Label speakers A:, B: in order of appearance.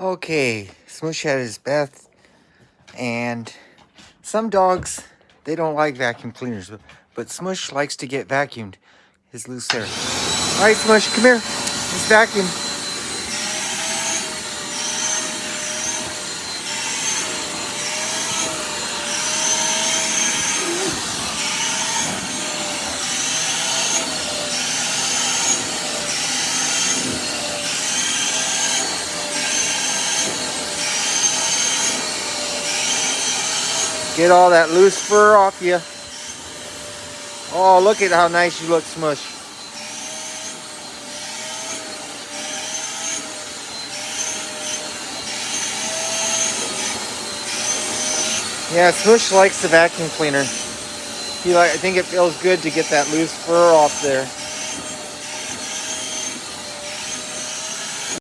A: Okay, Smoosh had his bath, and some dogs, they don't like vacuum cleaners, but Smoosh likes to get vacuumed, his loose hair. All right, Smoosh, come here. Let's vacuum. Get all that loose fur off you. Oh, look at how nice you look, Smoosh. Yeah, Smoosh likes the vacuum cleaner. I think it feels good to get that loose fur off there.